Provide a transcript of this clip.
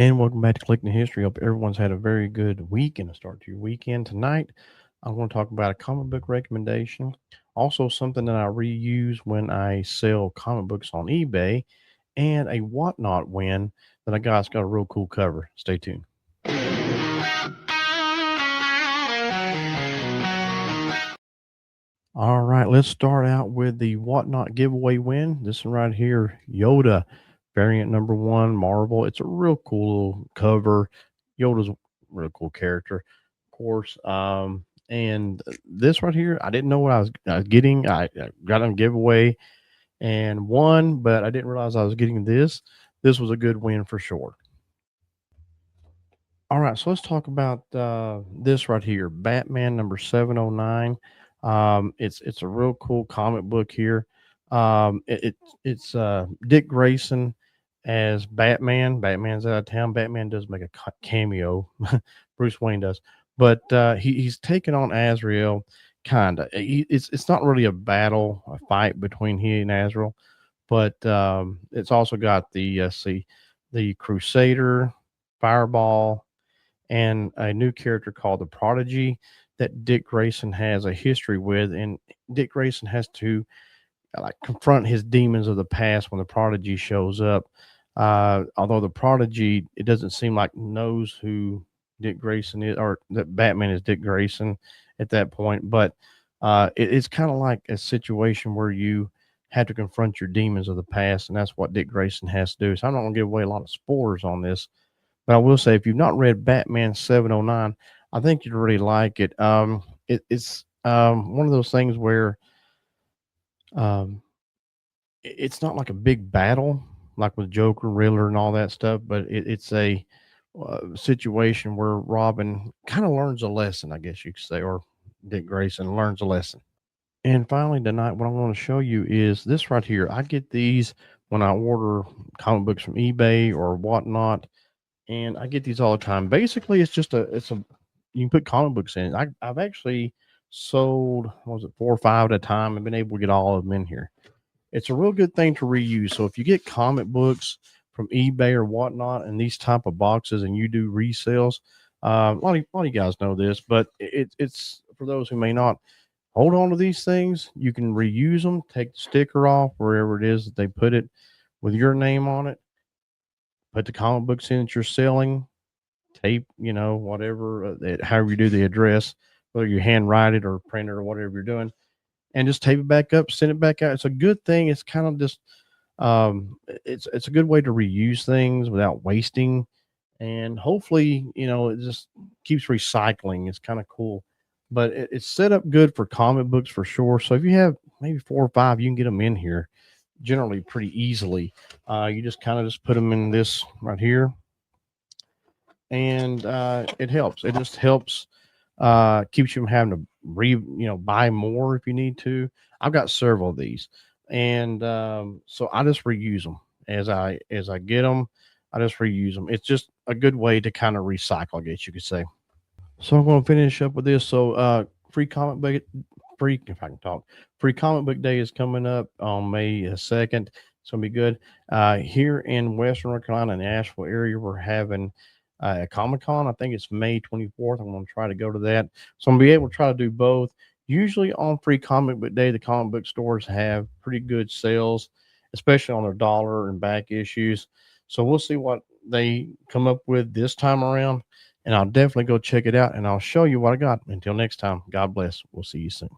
And welcome back to Collecting History. Hope everyone's had a very good week and a start to your weekend. Tonight, I want to talk about a comic book recommendation. Also, something that I reuse when I sell comic books on eBay, and a whatnot win that I got. It's got a real cool cover. Stay tuned. All right, let's start out with the whatnot giveaway win. This one right here, Yoda, variant number one, Marvel. It's a real cool little cover. Yoda's a real cool character, of course. And this right here, I didn't know what I was getting. I got on giveaway and won, but I didn't realize I was getting this. This was a good win for sure. All right, so let's talk about this right here, Batman number 709. It's a real cool comic book here. It's Dick Grayson as Batman. Batman's out of town. Batman does make a cameo. Bruce Wayne does, but he's taking on Azrael. Kinda. It's not really a battle, a fight between he and Azrael, but it's also got the Crusader, Fireball, and a new character called the Prodigy that Dick Grayson has a history with, and Dick Grayson has to like confront his demons of the past when the Prodigy shows up. Although the Prodigy, it doesn't seem like knows who Dick Grayson is, or that Batman is Dick Grayson at that point. But it's kind of like a situation where you have to confront your demons of the past, and that's what Dick Grayson has to do. So I'm not going to give away a lot of spoilers on this, but I will say, if you've not read Batman 709, I think you'd really like it. It's one of those things where um, it's not like a big battle, like with Joker, Riddler, and all that stuff, but it's a situation where Robin kind of learns a lesson, I guess you could say, or Dick Grayson learns a lesson. And finally, tonight, what I'm going to show you is this right here. I get these when I order comic books from eBay or whatnot, and I get these all the time. Basically, it's a you can put comic books in. I've actually sold, what was it, 4 or 5 at a time, and been able to get all of them in here. It's a real good thing to reuse. So if you get comic books from eBay or whatnot in these type of boxes, and you do resales, a lot of you guys know this, but it's for those who may not. Hold on to these things. You can reuse them. Take the sticker off wherever it is that they put it with your name on it. Put the comic books in that you're selling, tape, whatever, however you do the address, whether you handwrite it or print it or whatever you're doing, and just tape it back up, send it back out. It's a good thing. It's kind of just, it's a good way to reuse things without wasting, and hopefully, it just keeps recycling. It's kind of cool, but it's set up good for comic books for sure. So if you have maybe 4 or 5, you can get them in here generally pretty easily. You just kind of just put them in this right here, and it helps. It just helps, keeps you from having to buy more if you need to. I've got several of these, and so I just reuse them as I get them. I just reuse them. It's just a good way to kind of recycle, I guess you could say. So I'm going to finish up with this. So free comic book, free if I can talk, free comic book day is coming up on May 2nd. It's gonna be good. Here in Western North Carolina, in the Asheville area, we're having a Comic Con. I think it's May 24th. I'm going to try to go to that. So I'm gonna be able to try to do both. Usually on free comic book day, the comic book stores have pretty good sales, especially on their dollar and back issues. So we'll see what they come up with this time around, and I'll definitely go check it out, and I'll show you what I got. Until next time, God bless. We'll see you soon.